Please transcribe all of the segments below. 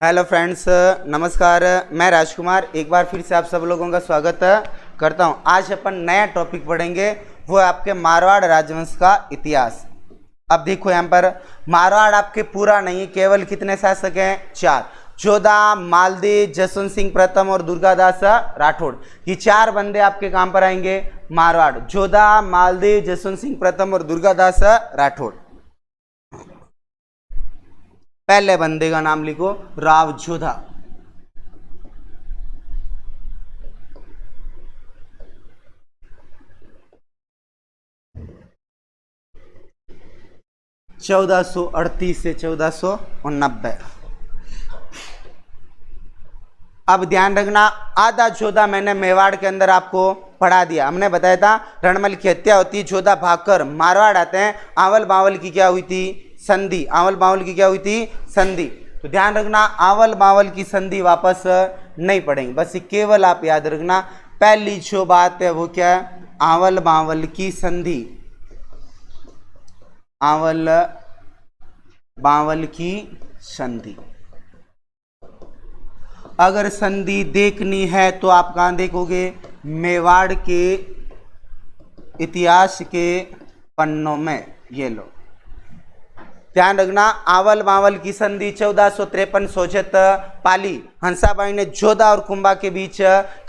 Hello friends, नमस्कार। मैं राजकुमार एक बार फिर से आप सब लोगों का स्वागत करता हूं। आज अपन नया टॉपिक पढ़ेंगे, वो है आपके मारवाड़ राजवंश का इतिहास। अब देखो यहाँ पर मारवाड़ आपके पूरा नहीं, केवल कितने शासक हैं? 4। जोधा, मालदी, जसवंत सिंह प्रथम और दुर्गादास राठौड़। ये 4 बंदे आपके काम पर आएंगे मारवाड़। जोधा, मालदी, जसवंत सिंह प्रथम और दुर्गादास राठौड़। पहले बंदे का नाम लिखो, राव जोधा। चौदह सौ 38 से 1490। अब ध्यान रखना, आधा जोधा मैंने मेवाड़ के अंदर आपको पढ़ा दिया। हमने बताया था रणमल की हत्या होती, जोधा भागकर मारवाड़ आते हैं। आवल बावल की क्या हुई थी? संधि। आवल बावल की क्या हुई थी? संधि। तो ध्यान रखना, आवल बावल की संधि वापस नहीं पढ़ेंगे, बस केवल आप याद रखना पहली जो बात है वो क्या है? आवल बावल की संधि। आवल बावल की संधि। अगर संधि देखनी है तो आप कहाँ देखोगे? मेवाड़ के इतिहास के पन्नों में। ये लो, ध्यान रखना, आवल बावल की संधि 1453 सोजत पाली हंसाबाई ने जोधा और कुंभा के बीच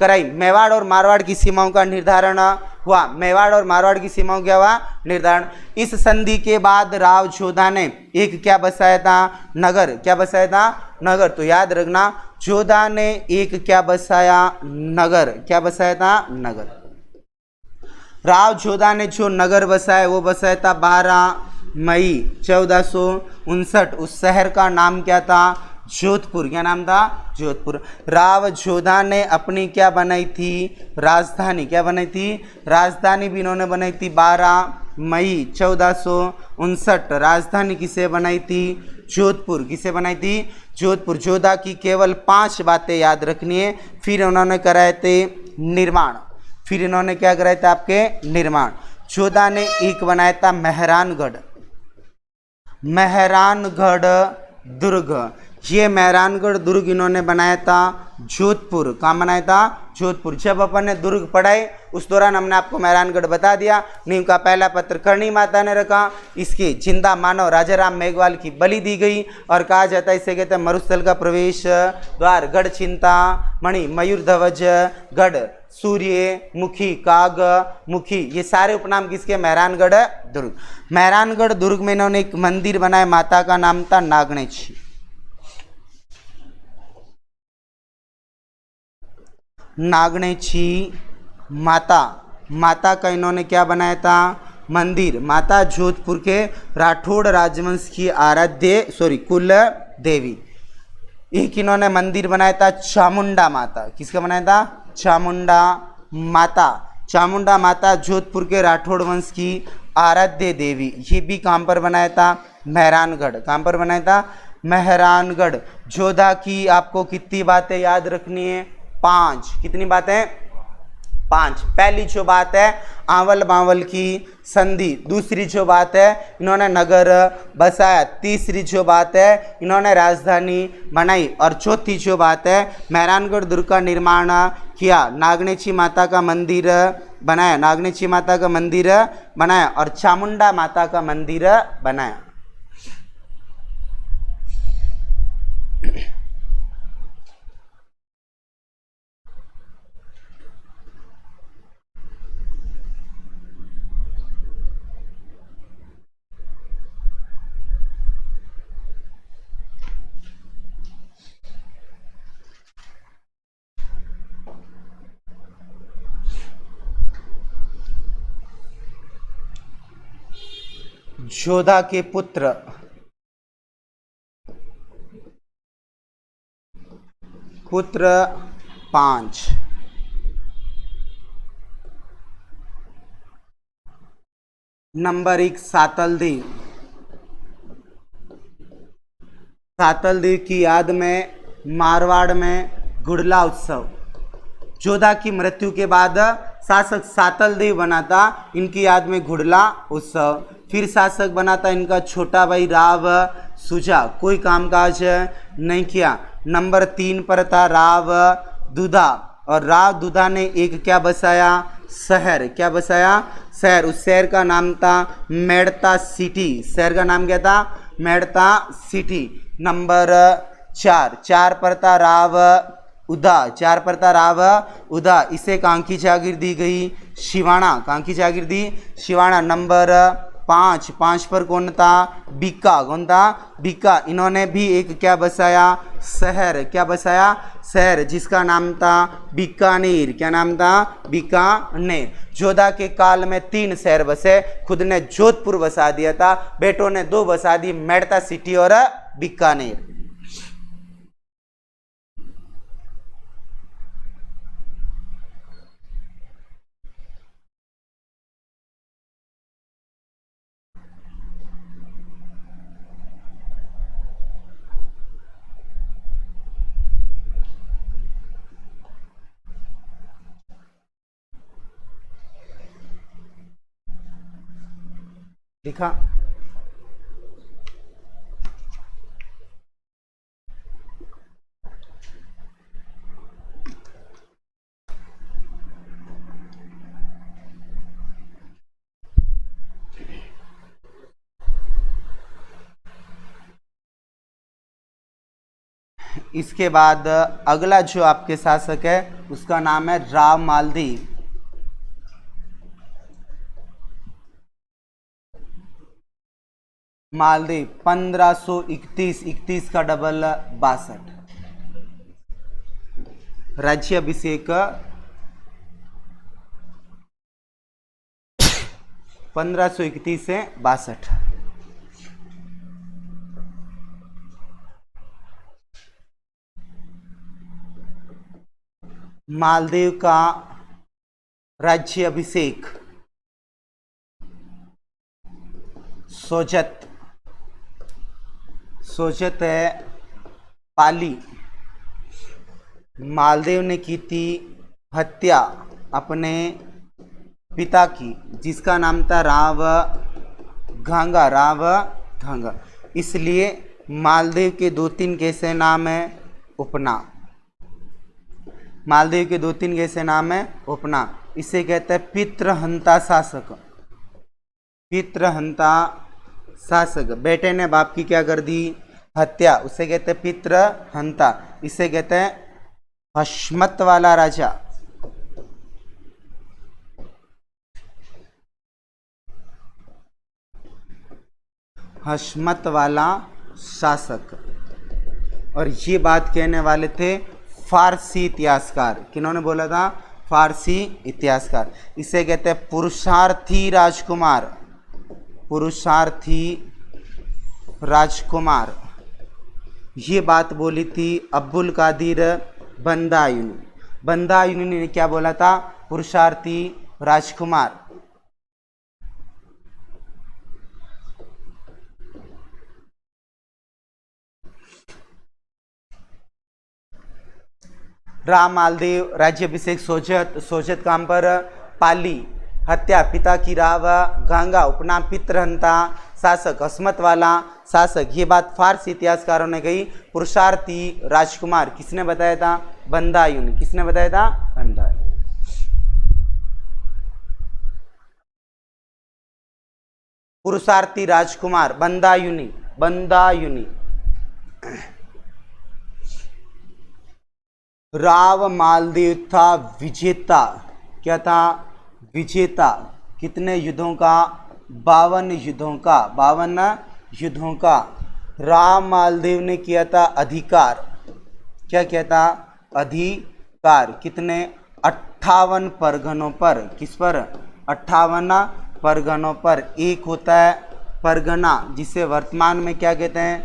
कराई। मेवाड़ और मारवाड़ की सीमाओं का निर्धारण हुआ। मेवाड़ और मारवाड़ की सीमाओं क्या हुआ? निर्धारण। इस संधि के बाद राव जोधा ने एक क्या बसाया था? नगर। क्या बसाया था? नगर। तो याद रखना, जोधा ने एक क्या बसाया? नगर। क्या बसाया था? नगर। राव जोधा ने जो नगर बसाया वो बसाया था 12 मई 1459। उस शहर का नाम क्या था? जोधपुर। क्या नाम था? जोधपुर। राव जोधा ने अपनी क्या बनाई थी? राजधानी। क्या बनाई थी? राजधानी भी इन्होंने बनाई थी 12 मई 1459। राजधानी किसे बनाई थी? जोधपुर। किसे बनाई थी? जोधपुर। जोधा की केवल 5 बातें याद रखनी है। फिर उन्होंने कराए थे निर्माण। फिर इन्होंने क्या कराए थे? आपके निर्माण। जोधा ने एक बनाया था मेहरानगढ़। मेहरानगढ़ दुर्ग। ये मेहरानगढ़ दुर्ग इन्होंने बनाया था जोधपुर। कहाँ बनाया था? जोधपुर। जब अपन ने दुर्ग पढ़ाए उस दौरान हमने आपको मेहरानगढ़ बता दिया। नींव का पहला पत्थर करणी माता ने रखा। इसके जिंदा मानव राजाराम मेघवाल की बलि दी गई और कहा जाता है इसे कहते हैं मरुस्थल का प्रवेश द्वार। गढ़ चिंता मणि, मयूर ध्वज गढ़, सूर्य मुखी, काग मुखी, ये सारे उपनाम किसके? मेहरानगढ़ दुर्ग। मेहरानगढ़ दुर्ग में इन्होंने एक मंदिर बनाया, माता का नाम था नागणेची। नागणेची माता। माता का इन्होंने क्या बनाया था? मंदिर। माता जोधपुर के राठौड़ राजवंश की आराध्य कुल देवी। एक इन्होंने मंदिर बनाया था चामुंडा माता। किसका बनाया था? चामुंडा माता। चामुंडा माता जोधपुर के राठौड़ वंश की आराध्य देवी। ये भी कहाँ पर बनाया था? मेहरानगढ़। कहाँ पर बनाया था? मेहरानगढ़। जोधा की आपको कितनी बातें याद रखनी है? 5। कितनी बातें? 5। पहली जो बात है आवल बावल की संधि। दूसरी जो बात है इन्होंने नगर बसाया। तीसरी जो बात है इन्होंने राजधानी बनाई। और चौथी जो बात है मेहरानगढ़ दुर्ग का निर्माण किया। नागणेची माता का मंदिर बनाया। नागणेची माता का मंदिर बनाया और चामुंडा माता का मंदिर बनाया। जोधा के पुत्र पुत्र 5। नंबर 1 सातलदेव। सातलदेव की याद में मारवाड़ में गुड़ला उत्सव। जोधा की मृत्यु के बाद शासक सातलदेव बना था, इनकी याद में गुड़ला उत्सव। फिर शासक बना था इनका छोटा भाई राव सुजा, कोई कामकाज नहीं किया। नंबर 3 पर था राव दुधा, और राव दुधा ने एक क्या बसाया, शहर। क्या बसाया, शहर। उस शहर का नाम था मेड़ता सिटी। शहर का नाम क्या था, मेड़ता सिटी। नंबर 4 पर था राव उदा। 4 पर था राव उदा। इसे कहाँ की जागीर दी गई, शिवाणा। कहाँ की जागीर दी, शिवाणा। नंबर 5 पर कौन था, बीका। कौन था, बीका। इन्होंने भी एक क्या बसाया, शहर। क्या बसाया, शहर, जिसका नाम था बीकानेर। क्या नाम था, बीकानेर। जोधा के काल में 3 शहर बसे। खुद ने जोधपुर बसा दिया था, बेटों ने 2 बसा दी, मेड़ता सिटी और बीकानेर। लिखा। इसके बाद अगला जो आपके शासक है उसका नाम है राव मालदीव। मालदीव 1531, 31 का डबल 62। राज्याभिषेक 1531 से 62। मालदीव का राज्याभिषेक सोजत। सोजत है पाली। मालदेव ने की थी हत्या अपने पिता की, जिसका नाम था राव घांगा। राव घांगा। इसलिए मालदेव के 2-3 कैसे नाम है, उपनाम। मालदेव के 2-3 कैसे नाम है, उपनाम। इसे कहते हैं पितृहंता शासक। पितृहंता शासक। बेटे ने बाप की क्या कर दी, हत्या, उसे कहते हैं पितृहंता। इसे कहते हैं हशमत वाला राजा। हशमत वाला शासक। और ये बात कहने वाले थे फारसी इतिहासकार। किन्होंने बोला था, फारसी इतिहासकार। इसे कहते हैं पुरुषार्थी राजकुमार। पुरुषार्थी राजकुमार। ये बात बोली थी अब्दुल कादिर बंदायूनी। बंदायूनी ने क्या बोला था, पुरुषार्थी राजकुमार। राम मालदेव राज्याभिषेक सोजत। सोजत काम पर पाली। हत्या पिता की राव गंगा। उपनाम पितृहंता शासक, हसमत वाला शासक। ये बात फारसी इतिहासकारों ने कही। पुरुषार्थी राजकुमार किसने बताया था, बंदायूनी। किसने बताया था, बंदायूनी। पुरुषार्थी राजकुमार बंदायूनी। बंदायूनी। राव मालदेव था विजेता। क्या था, विजेता। कितने युद्धों का, 52 युद्धों का। 52 युद्धों का। राव मालदेव ने किया था अधिकार। क्या किया था, अधिकार। कितने, 58 परगनों पर। किस पर, 58 परगनों पर। एक होता है परगना, जिसे वर्तमान में क्या कहते हैं,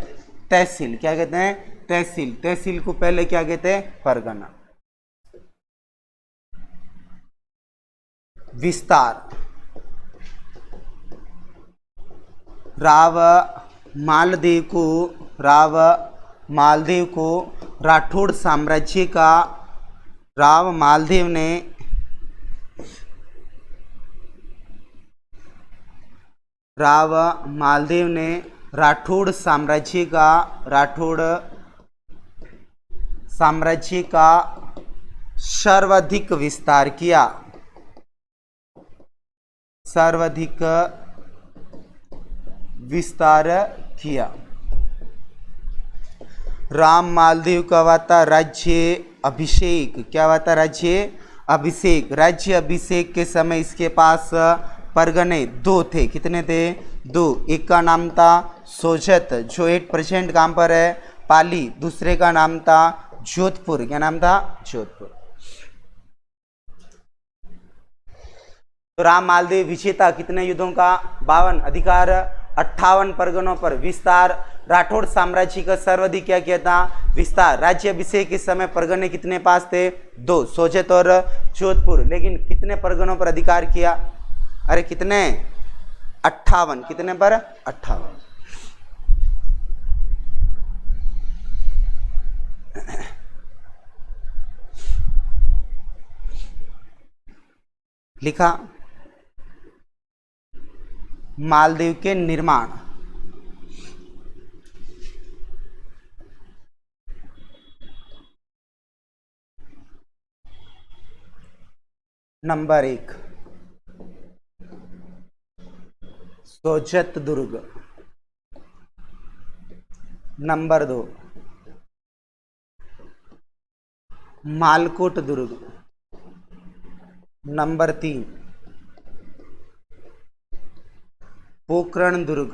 तहसील। क्या कहते हैं, तहसील। तहसील को पहले क्या कहते हैं, परगना। विस्तार। राव मालदेव को राठौड़ साम्राज्य का, राव मालदेव ने राठौड़ साम्राज्य का, राठौड़ साम्राज्य का सर्वाधिक विस्तार किया, सर्वाधिक विस्तार किया। राम मालदेव का हुआ था राज्य अभिषेक। क्या हुआ था? राज्य अभिषेक। राज्य अभिषेक के समय इसके पास परगने 2 थे। कितने थे? 2। एक का नाम था सोजत, जो 8% काम पर है, पाली। दूसरे का नाम था जोधपुर। क्या नाम था? जोधपुर। तो राम मालदेव विजेता। कितने युद्धों का? 52। अधिकार 58 परगनों पर विस्तार। राठौड़ साम्राज्य का सर्वाधिक क्या किया था? विस्तार। राज्य अभिषेक के समय परगने कितने पास थे? 2, सोजत और जोधपुर। लेकिन कितने परगनों पर अधिकार किया? अरे कितने? 58। कितने पर? 58। लिखा मालदीव के निर्माण। नंबर 1 सोजत दुर्ग। नंबर 2 मालकोट दुर्ग। नंबर 3 पोखरण दुर्ग।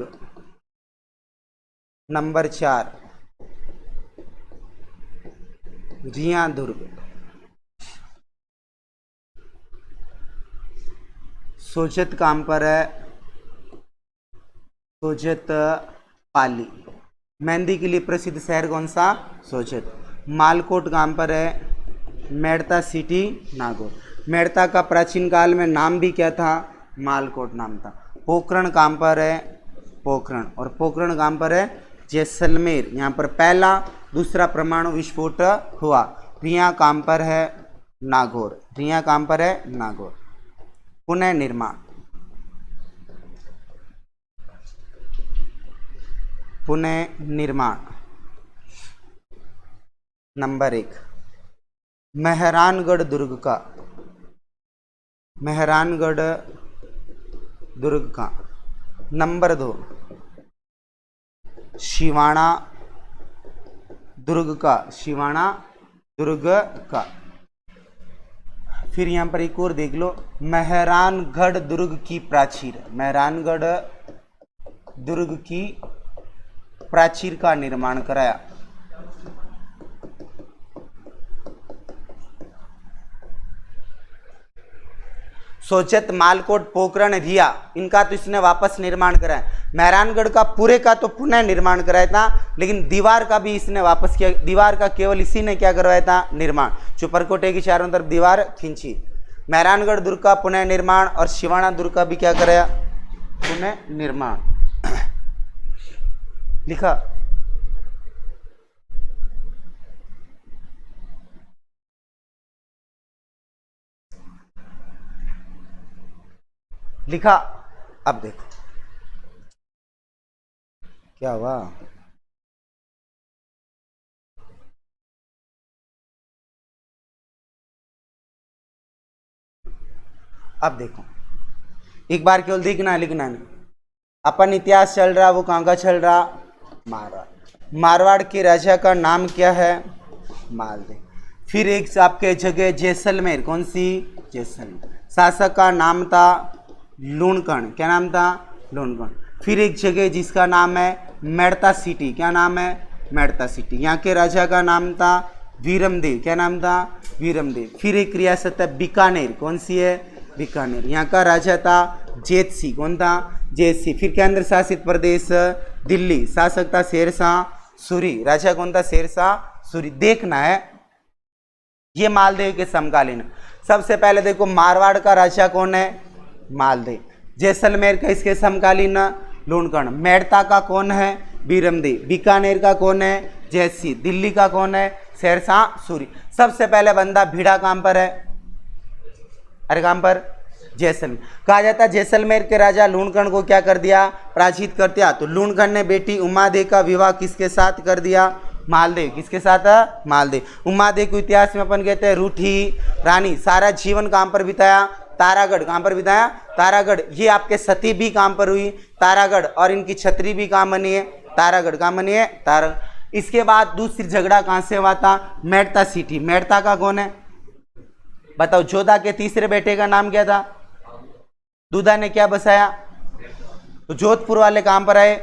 नंबर 4 रिया दुर्ग। सोजत काम पर है, सोजत पाली। मेहंदी के लिए प्रसिद्ध शहर कौन सा? सोजत। मालकोट काम पर है, मेड़ता सिटी, नागौर। मेड़ता का प्राचीन काल में नाम भी क्या था? मालकोट नाम था। पोखरण काम पर है, पोखरण। और पोखरण काम पर है जैसलमेर। यहाँ पर पहला दूसरा परमाणु विस्फोट हुआ। रिया काम पर है नागौर। रिया काम पर है नागौर। पुनः निर्माण। पुनः निर्माण। नंबर 1 मेहरानगढ़ दुर्ग का। मेहरानगढ़ दुर्ग का। नंबर 2 शिवाणा दुर्ग का। शिवाणा दुर्ग का। फिर यहाँ पर एक और देख लो, मेहरानगढ़ दुर्ग की प्राचीर। मेहरानगढ़ दुर्ग की प्राचीर का निर्माण कराया। सोजत, मालकोट, पोखरण, रिया, इनका तो इसने वापस निर्माण कराया। मेहरानगढ़ का पूरे का तो पुनः निर्माण कराया था, लेकिन दीवार का भी इसने वापस किया। दीवार का केवल इसी ने क्या करवाया था? निर्माण। चुपरकोटे की चारों तरफ दीवार खींची। मेहरानगढ़ दुर्ग का पुनः निर्माण और शिवाणा दुर्ग का भी क्या कराया? पुनः निर्माण। लिखा लिखा। अब देखो क्या हुआ। अब देखो, एक बार केवल देखना, लिखना नहीं। अपन इतिहास चल रहा, वो कहाँ का चल रहा? मारवाड़। मारवाड़ के राजा का नाम क्या है? मालदेव। फिर एक आपके जगह जैसलमेर। कौन सी? जैसलमेर। शासक का नाम था लूणकण। क्या नाम था? लूणकण। फिर एक जगह जिसका नाम है मेड़ता सिटी। क्या नाम है? मेड़ता सिटी। यहाँ के राजा का नाम था वीरमदेव। क्या नाम था? वीरमदेव। फिर एक रियासत है बीकानेर। कौन सी है? बीकानेर। यहाँ का राजा था जेतसी। कौन था? जेतसी। फिर केंद्र शासित प्रदेश दिल्ली। शासक था शेरशाह सूरी। राजा कौन था? शेरशाह सूरी। देखना है ये मालदेव के समकालीन। सबसे पहले देखो मारवाड़ का राजा कौन है? मालदेव। जैसलमेर का इसके समकालीन लूणकण। मेड़ता का कौन है? बीरमदेव। बीकानेर का कौन है? जैसी। दिल्ली का कौन है? शेरशाह सूरी। सबसे पहले बंदा भिड़ा काम पर है, अरे काम पर जैसलमेर। कहा जाता है जैसलमेर के राजा लूणकण को क्या कर दिया? पराजित कर दिया। तो लूणकण ने बेटी उमादे का विवाह किसके साथ कर दिया? मालदेव, किसके साथ? मालदेव। उमादेव को इतिहास में अपन कहते हैं रूठी रानी। सारा जीवन कहाँ पर बिताया? तारागढ़। कहाँ पर बिताया? तारागढ़। ये आपके सती भी कहाँ पर हुई? तारागढ़। और इनकी छतरी भी कहाँ बनी है? तारागढ़। कहाँ बनी है? तारागढ़। इसके बाद दूसरी झगड़ा कहाँ से हुआ था? मेड़ता सिटी। मेड़ता का कौन है बताओ? जोधा के तीसरे बेटे का नाम क्या था? दूधा ने क्या बसाया? तो जोधपुर वाले कहाँ पर आए?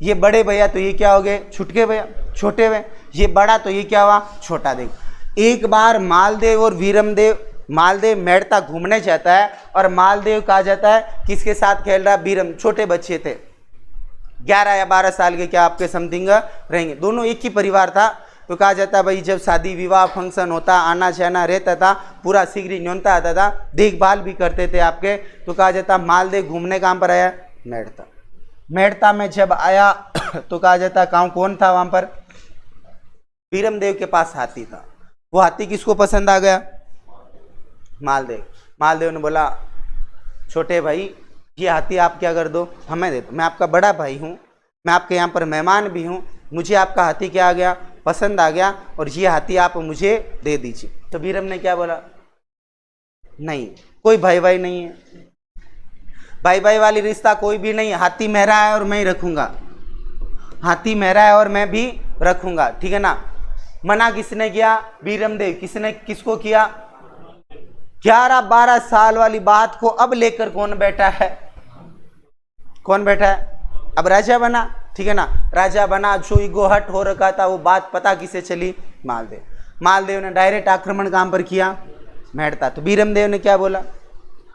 ये बड़े भैया, तो ये क्या हो गए? छुटके भैया, छोटे हुए। ये बड़ा, तो ये क्या हुआ? छोटा। देव। एक बार मालदेव और वीरमदेव, मालदेव मेड़ता घूमने जाता है और मालदेव कहा जाता है किसके साथ खेल रहा? वीरम। छोटे बच्चे थे, 11 या 12 साल के, क्या आपके समथिंग रहेंगे। दोनों एक ही परिवार था। तो कहा जाता है भाई जब शादी विवाह फंक्शन होता, आना जाना रहता था, पूरा शीघ्र न्योता आता था, देखभाल भी करते थे आपके। तो कहा जाता मालदेव घूमने कहाँ पर आया? मेड़ता। मेड़ता में जब आया तो कहा जाता गाँव कौन था वहां पर? वीरमदेव के पास हाथी था। वो हाथी किसको पसंद आ गया? मालदेव। मालदेव ने बोला छोटे भाई ये हाथी आप क्या कर दो, हमें दे दो, मैं आपका बड़ा भाई हूँ, मैं आपके यहाँ पर मेहमान भी हूँ, मुझे आपका हाथी क्या आ गया? पसंद आ गया, और ये हाथी आप मुझे दे दीजिए। तो वीरम ने क्या बोला? नहीं, कोई भाई भाई नहीं है, भाई भाई वाली रिश्ता कोई भी नहीं है। हाथी मेरा है और मैं ही रखूंगा, हाथी मेरा है और मैं भी रखूंगा, ठीक है ना। मना किसने किया? वीरमदेव। किसने किसको किया? 11-12 साल वाली बात को अब लेकर कौन बैठा है? कौन बैठा है? अब राजा बना, ठीक है ना। राजा बना, जो ईगो हट हो रखा था वो बात पता किसे चली? मालदेव। मालदेव ने डायरेक्ट आक्रमण कहां पर किया? मेड़ता। तो वीरमदेव ने क्या बोला?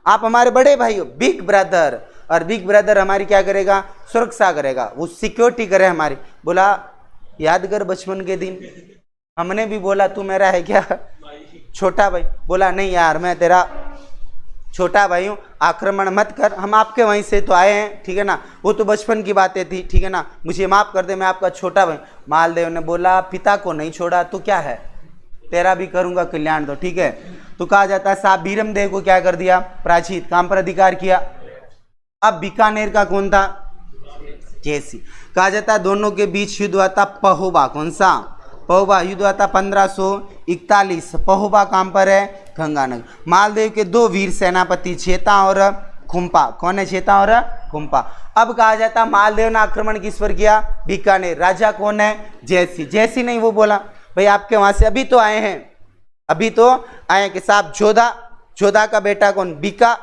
आप हमारे बड़े भाई हो, बिग ब्रदर, और बिग ब्रदर हमारी क्या करेगा? सुरक्षा करेगा, वो सिक्योरिटी करे हमारी। बोला याद कर बचपन के दिन, हमने भी बोला तू मेरा है क्या? छोटा भाई। बोला नहीं यार मैं तेरा छोटा भाई हूँ, आक्रमण मत कर, हम आपके वहीं से तो आए हैं, ठीक है ना, वो तो बचपन की बातें थी, ठीक है ना, मुझे माफ़ कर दे, मैं आपका छोटा भाई। मालदेव ने बोला पिता को नहीं छोड़ा तो क्या है, तेरा भी करूँगा कल्याण, तो ठीक है। तो कहा जाता है साहब वीरमदेव को क्या कर दिया? प्राचीत, काम पर अधिकार किया। अब बीकानेर का कौन था? जयसिंह। कहा जाता है दोनों के बीच युद्ध हुआ था पहोबा। कौन सा? पहोबा। युद्ध हुआ था 1541। पहोबा काम पर है? गंगानगर। मालदेव के 2 वीर सेनापति चेता और खुम्पा। कौन है चेता और खुम्पा? अब कहा जाता मालदेव ने आक्रमण किस पर किया? बीकानेर। राजा कौन है? जयसिंह। जयसिंह नहीं, वो बोला भाई आपके वहां से अभी तो आए हैं, अभी तो आए कि साहब जोधा, जोधा का बेटा कौन? बीका।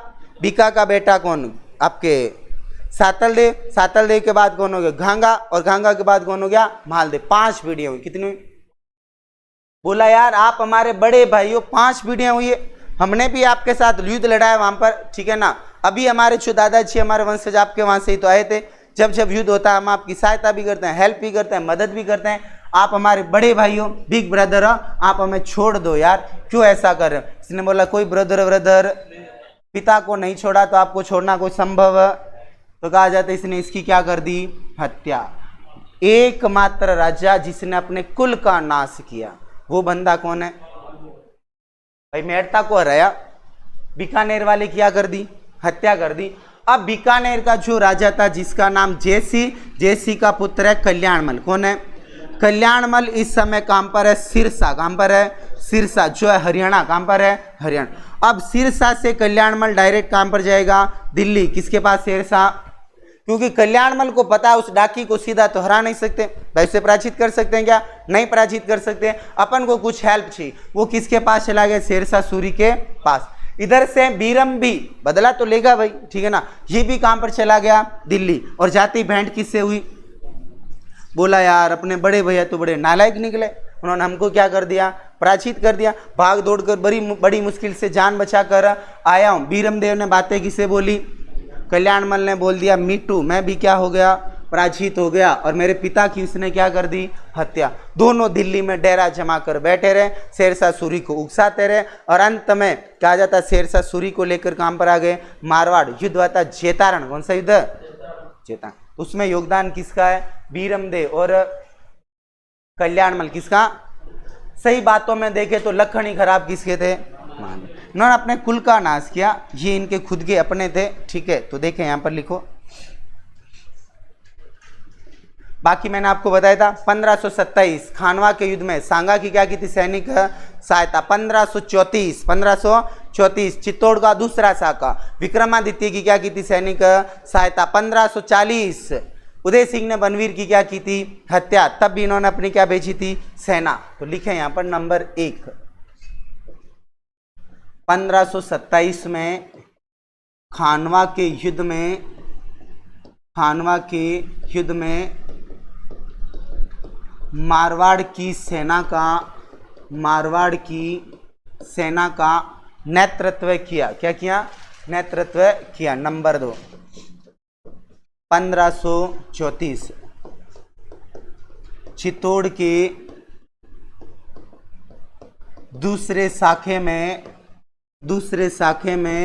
बीका का बेटा कौन? आपके सातलदेव। सातलदेव के बाद कौन हो गया? घांगा, और घांगा के बाद कौन हो गया? मालदेव। 5 पीढ़ियां हुई। कितनी हुई? बोला यार आप हमारे बड़े भाई हो, 5 पीढ़ियां हुई है, हमने भी आपके साथ युद्ध लड़ा है वहां पर, ठीक है ना। अभी हमारे जो दादाजी हमारे वंशज आपके वहां से ही तो आए थे, जब जब युद्ध होता है हम आपकी सहायता भी करते हैं, हेल्प भी करते हैं, मदद भी करते हैं, आप हमारे बड़े भाई हो, बिग ब्रदर हो, आप हमें छोड़ दो यार, क्यों ऐसा कर रहे हो? इसने बोला कोई ब्रदर ब्रदर पिता को नहीं छोड़ा तो आपको छोड़ना कोई संभव? तो कहा जाता है इसने इसकी क्या कर दी? हत्या। एकमात्र राजा जिसने अपने कुल का नाश किया वो बंदा कौन है? भाई मेड़ता को हराया, बीकानेर वाले क्या कर दी? हत्या कर दी। अब बीकानेर का जो राजा था जिसका नाम जयसिंह, जयसिंह का पुत्र है कल्याणमल। कौन है? कल्याणमल इस समय काम पर है सिरसा। काम पर है सिरसा, जो है हरियाणा। काम पर है हरियाणा। अब सिरसा से कल्याणमल डायरेक्ट काम पर जाएगा दिल्ली। किसके पास? सिरसा। क्योंकि कल्याणमल को पता है उस डाकी को सीधा तो हरा नहीं सकते, वैसे पराजित कर सकते हैं क्या? नहीं पराजित कर सकते। अपन को कुछ हेल्प चाहिए, वो किसके पास चला गया? शेरशाह सूरी के पास। इधर से बीरम भी बदला तो लेगा भाई, ठीक है ना, ये भी काम पर चला गया दिल्ली। और जाती भेंट किससे हुई? बोला यार अपने बड़े भैया तो बड़े नालायक निकले, उन्होंने हमको क्या कर दिया? पराजित कर दिया। भाग दौड़ कर बड़ी मुश्किल से जान बचा कर आया हूँ। बीरमदेव ने बातें किसे बोली? कल्याणमल ने बोल दिया मीटू, मैं भी क्या हो गया? पराजित हो गया, और मेरे पिता की उसने क्या कर दी? हत्या। दोनों दिल्ली में डेरा जमा कर बैठे रहे, शेरशाह सूरी को उकसाते रहे, और अंत में कहा जाता शेरशाह सूरी को लेकर काम पर आ गए मारवाड़। युद्ध हुआ था जेतारण। कौन सा युद्ध? जेतारण। उसमें योगदान किसका है? बीरमदेव और कल्याणमल। किसका? सही बातों में देखे तो लखन ही खराब किसके थे? इन्होंने अपने कुल का नाश किया, ये इनके खुद के अपने थे, ठीक है। तो देखें यहाँ पर लिखो बाकी मैंने आपको बताया था 1527 खानवा के युद्ध में सांगा की क्या की थी सैनिक सहायता। 1534 चित्तौड़ का दूसरा शाखा विक्रमादित्य की क्या की थी सैनिक सहायता। 1540 उदय सिंह ने बनवीर की क्या की थी हत्या, तब भी इन्होंने अपनी क्या भेजी थी सेना। तो लिखे यहां पर नंबर 1। 1527 में खानवा के युद्ध में मारवाड़ की सेना का नेतृत्व किया। क्या किया? नेतृत्व किया। नंबर 2 1534 चित्तौड़ के दूसरे शाखे में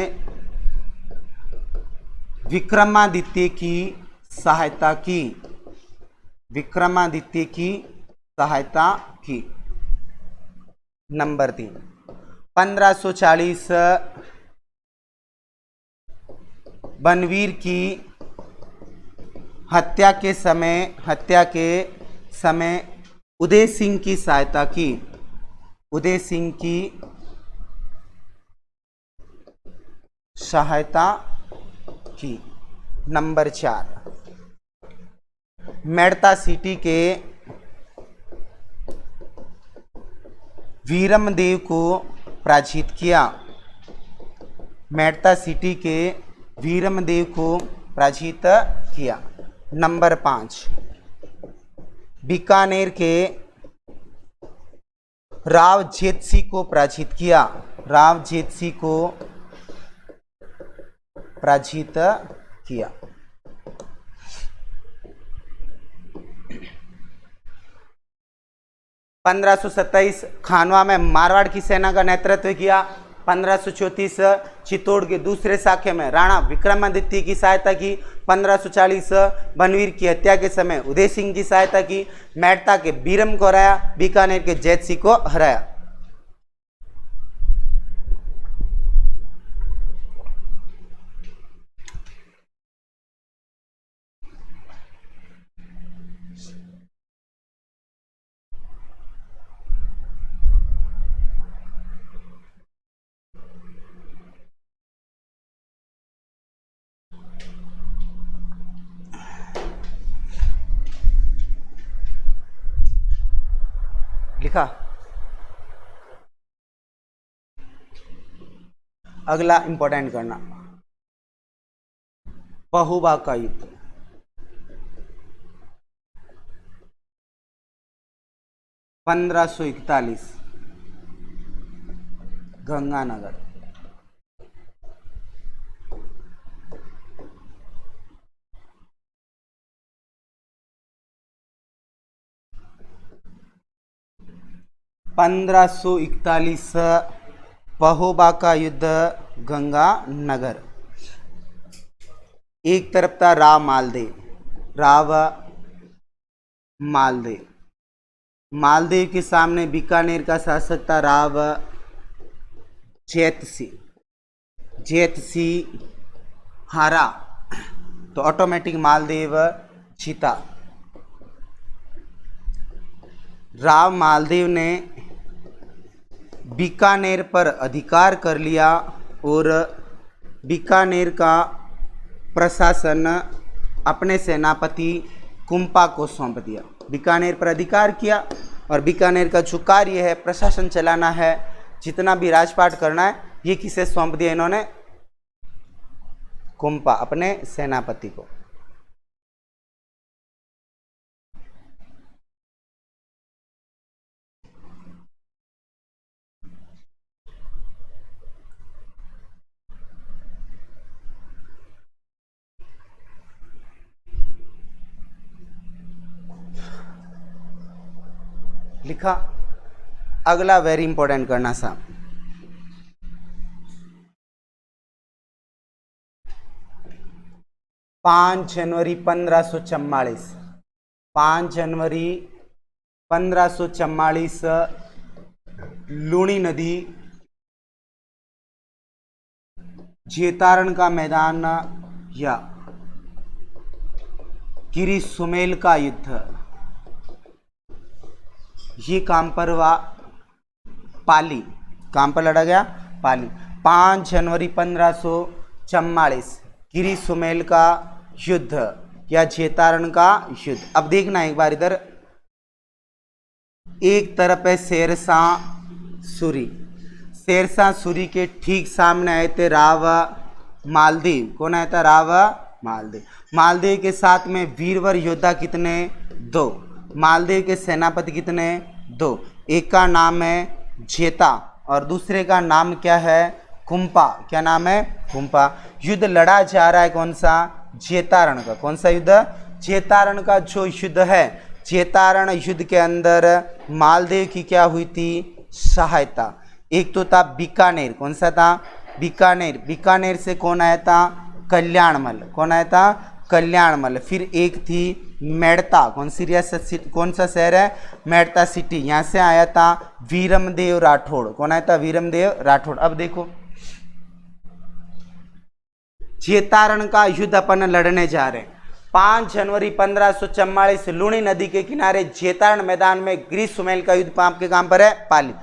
विक्रमादित्य की सहायता की। नंबर 3 1540 बनवीर की हत्या के समय उदय सिंह की सहायता की। नंबर 4 मेड़ता सिटी के वीरमदेव को पराजित किया। नंबर 5 बीकानेर के राव जेतसी को पराजित किया। 1527 खानवा में मारवाड़ की सेना का नेतृत्व किया। 1534 चित्तौड़ के दूसरे शाखे में राणा विक्रमादित्य की सहायता की। 1540 बनवीर की हत्या के समय उदय सिंह की सहायता की। मेड़ता के बीरम को हराया, बीकानेर के जैतसी को हराया। लिखा। अगला इंपॉर्टेंट करना, पहुबा का युद्ध। (1541) गंगानगर। पहोबा का युद्ध गंगानगर। एक तरफ था राव मालदेव के सामने बीकानेर का शासक था राव जेतसी हारा, तो ऑटोमेटिक मालदेव जीता। राव मालदेव ने बीकानेर पर अधिकार कर लिया और बीकानेर का प्रशासन अपने सेनापति कुंपा को सौंप दिया। बीकानेर पर अधिकार किया और बीकानेर का जो कार्य है, प्रशासन चलाना है, जितना भी राजपाट करना है, ये किसे सौंप दिया इन्होंने? कुंपा, अपने सेनापति को। लिखा। अगला वेरी इंपॉर्टेंट करना साहब, 5 जनवरी 1544। 5 जनवरी 1544 लूणी नदी जेतारण का मैदान या गिरी सुमेल का युद्ध, ये कहां पर हुआ? पाली। कहां पर लड़ा गया? पाली। 5 जनवरी 1544 गिरी सुमेल का युद्ध या जेतारण का युद्ध। अब देखना एक बार इधर, एक तरफ है शेरशाह सूरी, शेरशाह सूरी के ठीक सामने आए थे राव मालदेव। कौन आया था? राव मालदेव। मालदेव के साथ में वीरवर योद्धा कितने? 2। मालदेव के सेनापति कितने? 2। एक का नाम है जेता और दूसरे का नाम क्या है? कुंपा। क्या नाम है? कुंपा। युद्ध लड़ा जा रहा है कौन सा? जेतारण का। कौन सा युद्ध? जेतारण का जो युद्ध है, जेतारण युद्ध के अंदर मालदेव की क्या हुई थी? सहायता। एक तो था बीकानेर। कौन सा था? बीकानेर। बीकानेर से कौन आया था? कल्याणमल। कौन आया था? कल्याणमल। फिर एक थी मेड़ता। कौन सी रियासत, कौन सा शहर है? मेड़ता सिटी। यहाँ से आया था वीरमदेव राठौड़। कौन आया था? वीरमदेव राठौड़। अब देखो, जेतारण का युद्ध अपन लड़ने जा रहे हैं। 5 जनवरी 1544 लूणी नदी के किनारे जेतारण मैदान में गिरी सुमेल का युद्ध आपके काम पर है? पाली।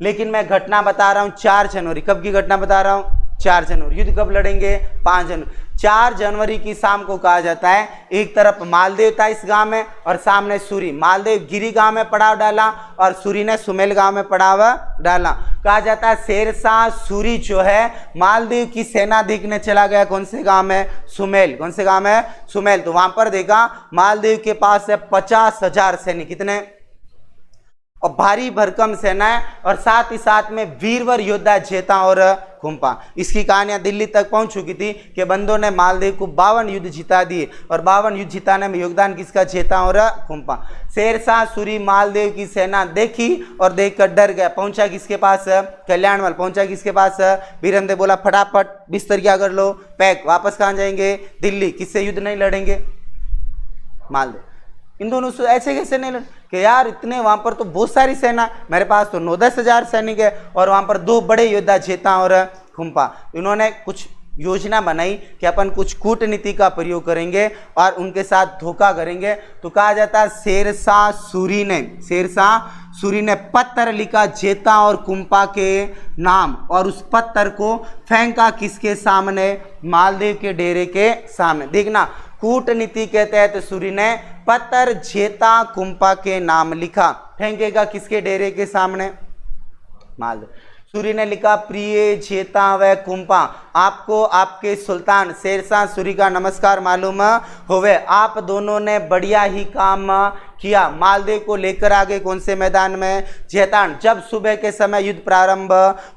लेकिन मैं घटना बता रहा हूं 4 जनवरी। कब की घटना बता रहा हूं? 4 जनवरी। युद्ध कब लड़ेंगे? 5 जनवरी। 4 जनवरी की शाम को कहा जाता है, एक तरफ मालदेव था इस गांव में और सामने सूरी। मालदेव गिरी गांव में पड़ाव डाला और सूरी ने सुमेल गांव में पड़ाव डाला। कहा जाता है शेरशाह सूरी जो है मालदेव की सेना देखने चला गया। कौन से गांव में? सुमेल। कौन से गांव में? सुमेल। तो वहां पर देखा मालदेव के पास है 50,000 सैनिक। कितने? और भारी भरकम सेना है और साथ ही साथ में वीरवर योद्धा जेता और कुंपा। इसकी कहानियां दिल्ली तक पहुंच चुकी थी कि बंदों ने मालदेव को 52 युद्ध जिता दिए और 52 युद्ध जिताने में योगदान किसका? जेता और कुंपा। शेरशाह सूरी मालदेव की सेना देखी और देखकर डर गया। पहुंचा किसके पास? कल्याणमल। पहुंचा किसके पास? वीरमदेव बोला फटाफट बिस्तर क्या कर लो, पैक। वापस कहाँ जाएंगे? दिल्ली। किससे युद्ध नहीं लड़ेंगे? मालदेव। इन दोनों से ऐसे कैसे नहीं लड़ कि यार इतने वहां पर तो बहुत सारी सेना, मेरे पास तो 9-10 हजार सैनिक है और वहां पर 2 बड़े योद्धा जेता और कुंपा। इन्होंने कुछ योजना बनाई कि अपन कुछ कूटनीति का प्रयोग करेंगे और उनके साथ धोखा करेंगे। तो कहा जाता है शेरशाह सूरी ने पत्र लिखा जेता और कुंपा के नाम और उस पत्र को फेंका किसके सामने? मालदेव के डेरे के सामने। देखना, कूटनीति के तहत सूरी ने पत्र जेता कुंपा के नाम लिखा, फेंकेगा किसके डेरे के सामने? मालदेव। सूरी ने लिखा, प्रिय जेता व कुंपा, आपको आपके सुल्तान शेरशाह सूरी का नमस्कार मालूम होवे। आप दोनों ने बढ़िया ही काम किया। मालदेव को लेकर आगे कौन से मैदान में? जेतान। जब सुबह के समय युद्ध प्रारंभ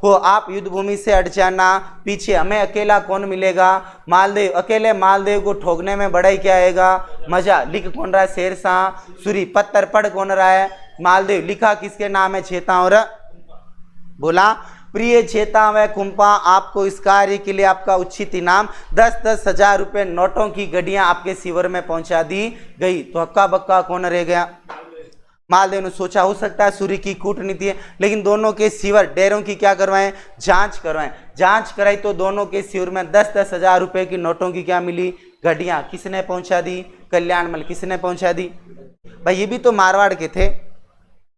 हो आप युद्ध भूमि से हट जाना, पीछे हमें अकेला कौन मिलेगा? मालदेव। अकेले मालदेव को ठोकने में बड़ा ही क्या आएगा? मजा। लिख कौन रहा है? शेरशाह सूरी। पत्थर पढ़ कौन रहा है? मालदेव। लिखा किसके नाम है? जेता और बोला, प्रिय जेता व कुंपा, आपको इस कार्य के लिए आपका उचित इनाम 10-10 हजार रुपये नोटों की गड्डियां आपके शिविर में पहुंचा दी गई। तो हक्का बक्का कौन रह गया? मालदेव ने सोचा हो सकता है सूरी की कूटनीति है, लेकिन दोनों के शिविर डेरों की क्या करवाएं? जांच करवाएं। जांच कराई तो दोनों के शिविर में 10-10 हजार रुपये की नोटों की क्या मिली? गड्डियां। किसने पहुंचा दी? कल्याणमल। किसने पहुंचा दी? भाई ये भी तो मारवाड़ के थे।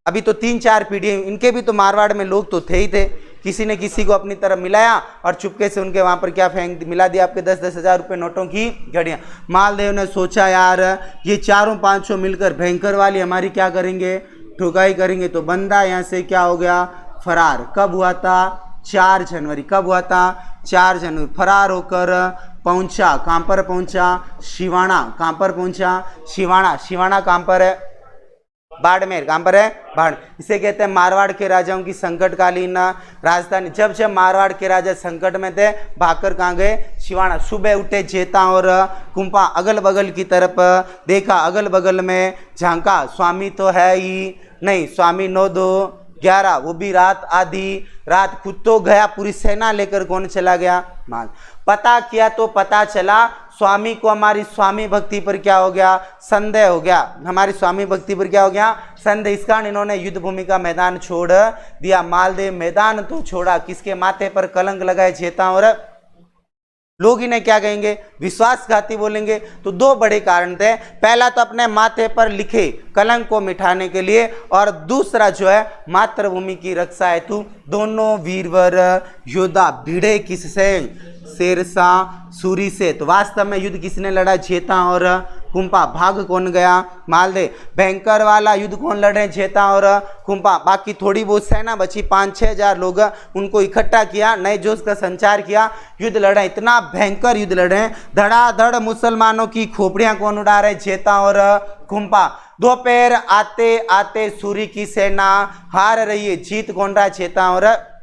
अभी तो 3-4 पीढ़ी, इनके भी तो मारवाड़ में लोग तो थे ही थे। किसी ने किसी को अपनी तरफ मिलाया और चुपके से उनके वहां पर क्या फेंक मिला दिया? आपके 10-10 हजार रुपये नोटों की घड़ियां। मालदेव ने सोचा यार ये 4-5 मिलकर भयंकर वाली हमारी क्या करेंगे? ठुकाई करेंगे। तो बंदा यहाँ से क्या हो गया? फरार। कब हुआ था? 4 जनवरी। कब हुआ था? 4 जनवरी। फरार होकर पहुंचा। कहां पर पहुंचा? शिवाणा। कहां पर पहुंचा? शिवाणा। शिवाणा कहां पर है? बाड़मेर। कहां पर है? बाड़मेर। इसे कहते हैं मारवाड़ के राजाओं की संकटकालीन राजधानी। जब जब मारवाड़ के राजा संकट में थे भागकर कहां गए? शिवाणा। सुबह उठे जेता और कुंपा, अगल बगल की तरफ देखा, अगल बगल में झांका, स्वामी तो है ही नहीं। स्वामी 9-2-11, वो भी रात आधी रात। खुद तो गया, पूरी सेना लेकर कौन चला गया? माल। पता किया तो पता चला स्वामी को हमारी स्वामी भक्ति पर क्या हो गया? संदेह हो गया। हमारी स्वामी भक्ति पर क्या हो गया? संदेह। इस कारण इन्होंने युद्ध भूमि का मैदान छोड़ दिया। मालदेव मैदान तो छोड़ा, किसके माथे पर कलंक लगाए? जेता और लोग इन्हें क्या कहेंगे, विश्वासघाती बोलेंगे। तो दो बड़े कारण थे, पहला तो अपने माथे पर लिखे कलंक को मिटाने के लिए, और दूसरा जो है मातृभूमि की रक्षा हेतु दोनों वीरवर योद्धा भिड़े किससे, शेरशाह सूरी से। तो वास्तव में युद्ध किसने लड़ा, जेता और कुंपा। भाग कौन गया, मालदेव। भयंकर वाला युद्ध कौन लड़े, जेता और कुंपा। बाकी थोड़ी बहुत सेना बची, 5-6 हजार लोग, उनको इकट्ठा किया, नए जोश का संचार किया, युद्ध लड़े। इतना भयंकर युद्ध लड़े, धड़ाधड़ मुसलमानों की खोपड़ियां कौन उड़ा रहे, जेता और कुंपा। दोपहर आते आते सूरी की सेना हार रही है, जीत कौन रहा है, जेता और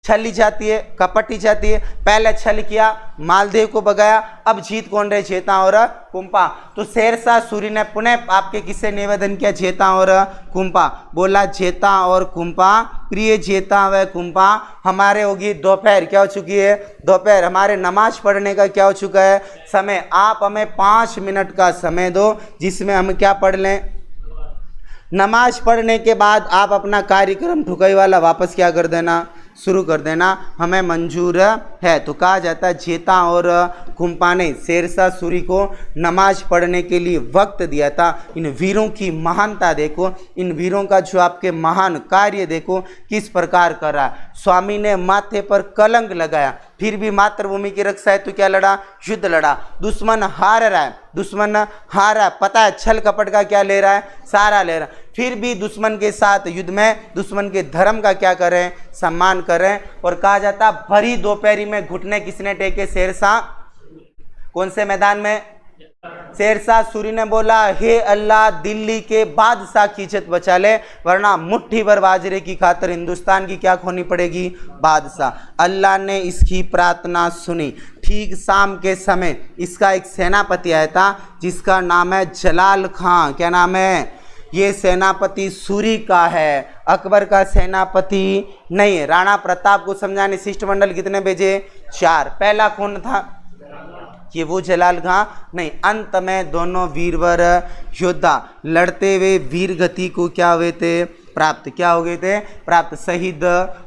छली जाती है, कपटी जाती है। पहले छल किया, मालदेव को भगाया, अब जीत कौन रहे, जेता और कुंपा। तो शेरशाह सूरी ने पुनः आपके किससे निवेदन किया, जेता और कुंपा। बोला जेता और कुंपा, प्रिय जेता व कुंपा, हमारे होगी दोपहर, क्या हो चुकी है, दोपहर, हमारे नमाज पढ़ने का क्या हो चुका है, समय। आप हमें 5 मिनट का समय दो, जिसमें हम क्या पढ़ लें, नमाज पढ़ने के बाद आप अपना कार्यक्रम ठुकाई वाला वापस क्या कर देना, शुरू कर देना, हमें मंजूर है। तो कहा जाता है जेता और कुंपा ने शेरशाह सूरी को नमाज पढ़ने के लिए वक्त दिया था। इन वीरों की महानता देखो, इन वीरों का जो आपके महान कार्य देखो किस प्रकार कर रहा है। स्वामी ने माथे पर कलंक लगाया, फिर भी मातृभूमि की रक्षा है तो क्या लड़ा, युद्ध लड़ा। दुश्मन हार रहा है, दुश्मन हार रहा है, पता है छल कपट का क्या ले रहा है, सारा ले रहा है, फिर भी दुश्मन के साथ युद्ध में दुश्मन के धर्म का क्या करें, सम्मान करें। और कहा जाता भरी दोपहरी में घुटने किसने टेके, शेरशाह। कौन से मैदान में, शेरशाह सूरी ने बोला, हे अल्लाह दिल्ली के बादशाह की इज्जत बचा ले, वरना मुट्ठी भर बाजरे की खातिर हिंदुस्तान की क्या खोनी पड़ेगी, बादशाह। अल्लाह ने इसकी प्रार्थना सुनी। ठीक शाम के समय इसका एक सेनापति आया था जिसका नाम है जलाल खां। क्या नाम है, ये सेनापति सूरी का है, अकबर का सेनापति नहीं है। राणा प्रताप को समझाने शिष्टमंडल कितने भेजे, 4। पहला कौन था, कि वो जलाल खां नहीं। अंत में दोनों वीरवर योद्धा लड़ते हुए वीर गति को क्या हुए थे, प्राप्त, क्या हो गए थे, प्राप्त, शहीद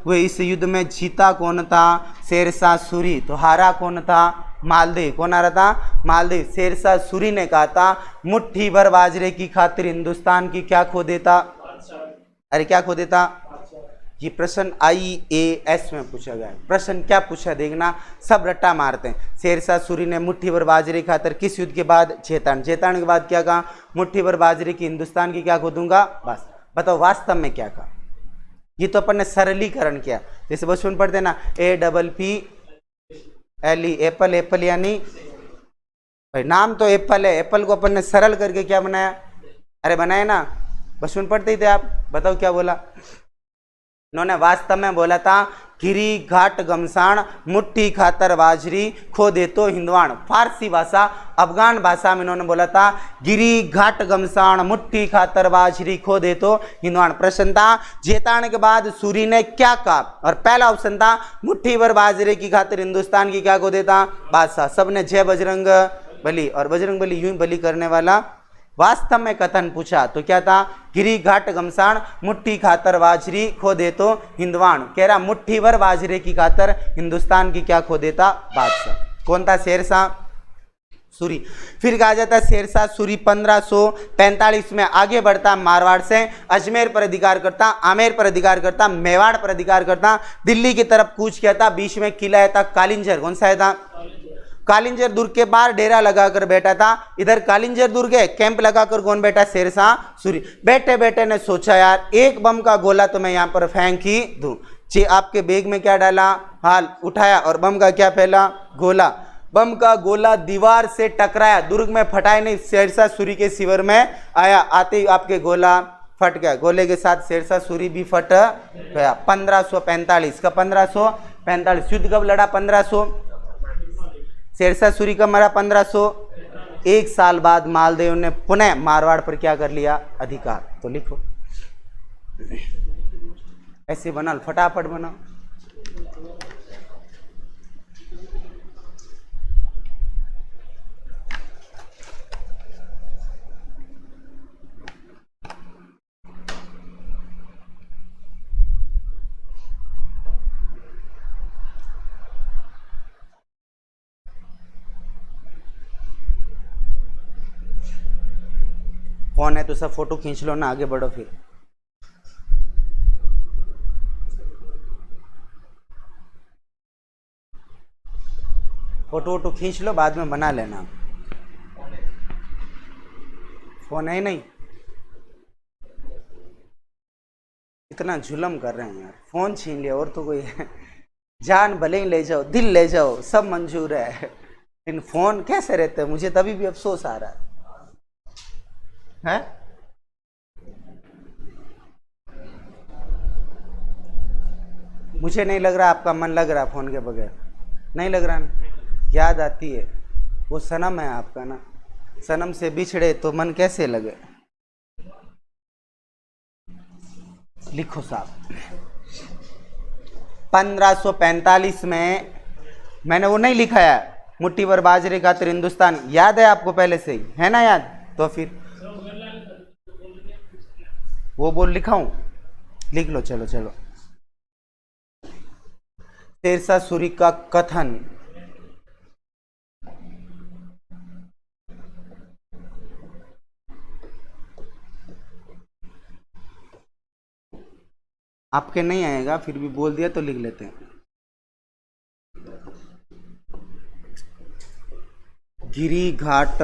हुए। इस युद्ध में जीता कौन था, शेरशाह सूरी। तो हारा कौन था, मालदेव। कौन आ रहा था, मालदेव। शेरशाह सूरी ने कहा था मुट्ठी भर बाजरे की खातिर हिंदुस्तान की क्या खो देता, अरे क्या खो देता। ये प्रश्न IAS में पूछा गया है। प्रश्न क्या पूछा देखना, सब रट्टा मारते हैं। शेरशाह सूरी ने मुट्ठी भर बाजरे की खातिर किस युद्ध के बाद, जेतान। जेतान के बाद क्या कहा, मुट्ठी भर बाजरे की हिंदुस्तान की क्या खो दूंगा, बस। बताओ वास्तव में क्या कहा। ये तो अपन ने सरलीकरण किया, जैसे बचपन पढ़ते ना, APPLE, एप्पल। एप्पल यानी भाई नाम तो एप्पल है, एप्पल को अपन ने सरल करके क्या बनाया, अरे बनाया ना, बचपन पढ़ते ही थे आप। बताओ क्या बोला इन्होंने, वास्तव में बोला था गिरी घाट गमसाण मुट्ठी खातर बाजरी खो दे तो हिंदवाण। फारसी भाषा, अफगान भाषा में इन्होंने बोला था गिरी घाट गमसाण मुट्ठी खातर बाजरी खो दे तो हिंदवाण। प्रश्न था जेतान के बाद सूरी ने क्या कहा, और पहला ऑप्शन था मुट्ठी भर बाजरे की खातिर हिंदुस्तान की क्या खो देता, बादशाह। सबने जय बजरंग बली, और बजरंग बली यूं बली करने वाला वास्तव में कथन पूछा तो क्या था, गिरी घाट गमसाण मुट्ठी खातर बाजरी खो दे तो हिंदवाण। कह रहा मुट्ठी भर बाजरे की खातर हिंदुस्तान की क्या खो देता, बादशाह। कौन था, शेरशाह सूरी। फिर कहा जाता है शेरशाह सूरी 1545 में आगे बढ़ता, मारवाड़ से अजमेर पर अधिकार करता, आमेर पर अधिकार करता, मेवाड़ पर अधिकार करता, दिल्ली की तरफ कूच किया था। बीच में किला था कालिंजर। कौन सा था, कालिंजर दुर्ग के बाहर डेरा लगाकर बैठा था। इधर कालिंजर दुर्ग है, कैंप लगाकर कौन बैठा, शेरशाह सूरी। बैठे बैठे ने सोचा यार एक बम का गोला तो मैं यहाँ पर फेंक ही दूं। जी आपके बैग में क्या डाला, हाल उठाया, और बम का क्या फैला, गोला। बम का गोला दीवार से टकराया, दुर्ग में फटाया नहीं, शेरशाह सूरी के शिविर में आया। आते ही आपके गोला फट गया, गोले के साथ शेरशाह सूरी भी फट गया। 1545 का 1545 युद्ध कब लड़ा, 1500। शेरशाह सूरी का मरा 1500। 1 साल बाद मालदेव ने पुनः मारवाड़ पर क्या कर लिया, अधिकार। तो लिखो ऐसे बना, फटाफट बनाओ। फोन है तो सब फोटो खींच लो ना, आगे बढ़ो फिर। फोटो वोटो खींच लो, बाद में बना लेना। फोन है नहीं, इतना जुल्म कर रहे हैं यार, फोन छीन लिया और तो कोई है। जान भले ही ले जाओ, दिल ले जाओ, सब मंजूर है, लेकिन फोन कैसे रहते हैं, मुझे तभी भी अफसोस आ रहा है? मुझे नहीं लग रहा आपका मन लग रहा फोन के बगैर, नहीं लग रहा ना? याद आती है, वो सनम है आपका ना, सनम से बिछड़े तो मन कैसे लगे। लिखो साहब, 1545 में मैंने वो नहीं लिखा है, मुट्ठी भर बाजरे खातिर हिंदुस्तान, याद है आपको पहले से ही, है ना याद? तो फिर वो बोल लिखाऊं, लिख लो, चलो चलो। शेरशाह सूरी का कथन, आपके नहीं आएगा, फिर भी बोल दिया तो लिख लेते हैं। गिरी घाट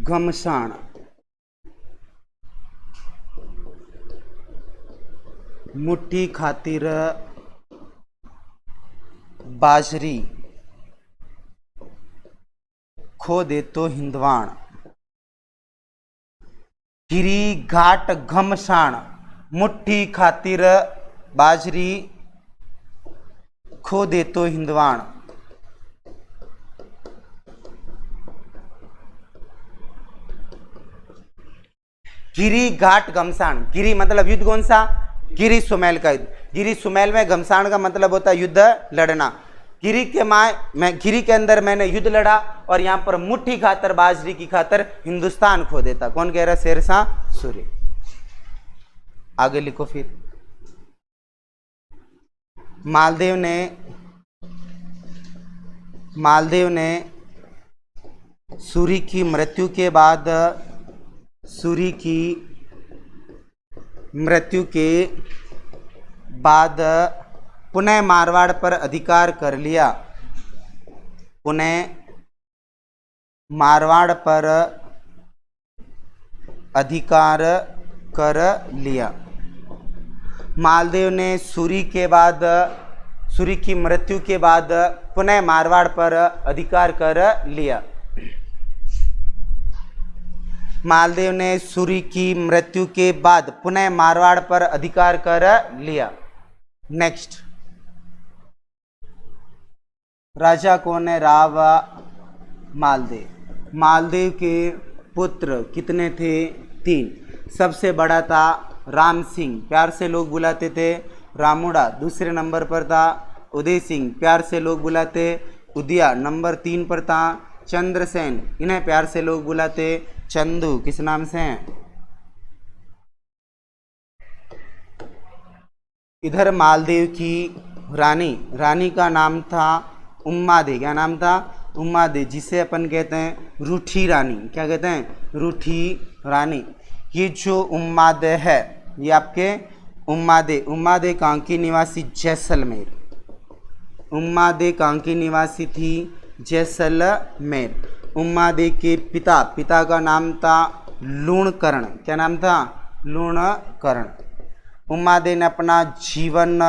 घमसान मुट्ठी खातिर बाजरी खो दे तो हिंदवाण। गिरी घाट घमसान मुट्ठी खातिर बाजरी खो दे तो हिंदवाण। गिरी घाट घमसान, गिरी मतलब युद्ध कौन सा? गिरी सुमेल का युद्ध। गिरी सुमेल में, घमसान का मतलब होता है युद्ध लड़ना। गिरी के मैं गिरी के अंदर मैंने युद्ध लड़ा और यहां पर मुट्ठी खातर बाजरी की खातर हिंदुस्तान खो देता। कौन कह रहा? शेरशाह सूरी। आगे लिखो फिर। मालदेव ने सूरी की मृत्यु के बाद पुनः मारवाड़ पर अधिकार कर लिया। पुनः मारवाड़ पर अधिकार कर लिया। मालदेव ने सूरी की मृत्यु के बाद पुनः मारवाड़ पर अधिकार कर लिया। मालदेव ने सूरी की मृत्यु के बाद पुनः मारवाड़ पर अधिकार कर लिया। नेक्स्ट, राजा कौन है? राव मालदेव। मालदेव के पुत्र कितने थे? 3। सबसे बड़ा था राम सिंह, प्यार से लोग बुलाते थे रामुड़ा। दूसरे नंबर पर था उदय सिंह, प्यार से लोग बुलाते उदिया। नंबर 3 पर था चंद्रसेन, इन्हें प्यार से लोग बुलाते चंदू। किस नाम से हैं? इधर मालदेव की रानी का नाम था उम्मादे। क्या नाम था? उम्मादे, जिसे अपन कहते हैं रूठी रानी। क्या कहते हैं? रूठी रानी। ये जो उम्मादे है, ये आपके उम्मादे कांकी निवासी जैसलमेर। उम्मादे कांकी निवासी थी जैसलमेर। उम्मादे के पिता का नाम था लूणकर्ण। क्या नाम था? लूणकर्ण। उम्मादे ने अपना जीवन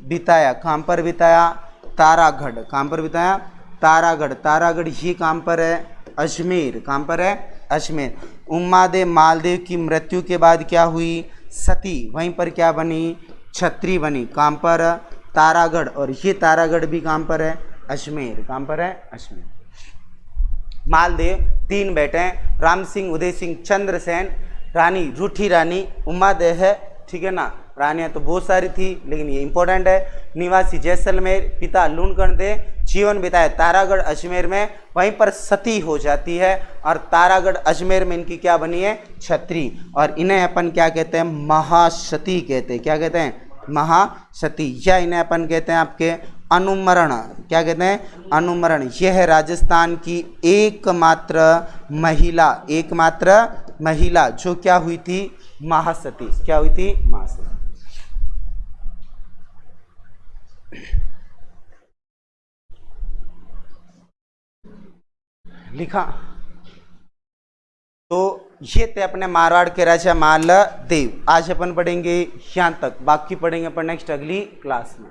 बिताया कहाँ पर बिताया? तारागढ़। कहाँ पर बिताया? तारागढ़। तारागढ़ ये कहाँ पर है? अजमेर। कहाँ पर है? अजमेर। उम्मादे मालदेव की मृत्यु के बाद क्या हुई? सती। वहीं पर क्या बनी? छत्री बनी। कहाँ पर? तारागढ़। और ये तारागढ़ भी कहाँ पर है? अजमेर। कहाँ पर है? अजमेर। मालदेव 3 बेटे हैं, राम सिंह, उदय सिंह, चंद्रसेन। रानी रूठी रानी उम्मादे है, ठीक है ना। रानियाँ तो बहुत सारी थी, लेकिन ये इंपॉर्टेंट है। निवासी जैसलमेर, पिता लूणकर्ण दे, जीवन बिताए तारागढ़ अजमेर में। वहीं पर सती हो जाती है और तारागढ़ अजमेर में इनकी क्या बनी है? छत्री। और इन्हें अपन क्या कहते हैं? महासती कहते हैं। क्या कहते हैं? महासती। या इन्हें अपन कहते हैं आपके अनुमरण, क्या कहते हैं, अनुमरण। यह है राजस्थान की एकमात्र महिला जो क्या हुई थी, महासती। क्या हुई थी, महासती। लिखा। तो ये थे अपने मारवाड़ के राजा मालदेव। आज अपन पढ़ेंगे यहाँ तक, बाकी पढ़ेंगे अपन नेक्स्ट अगली क्लास में।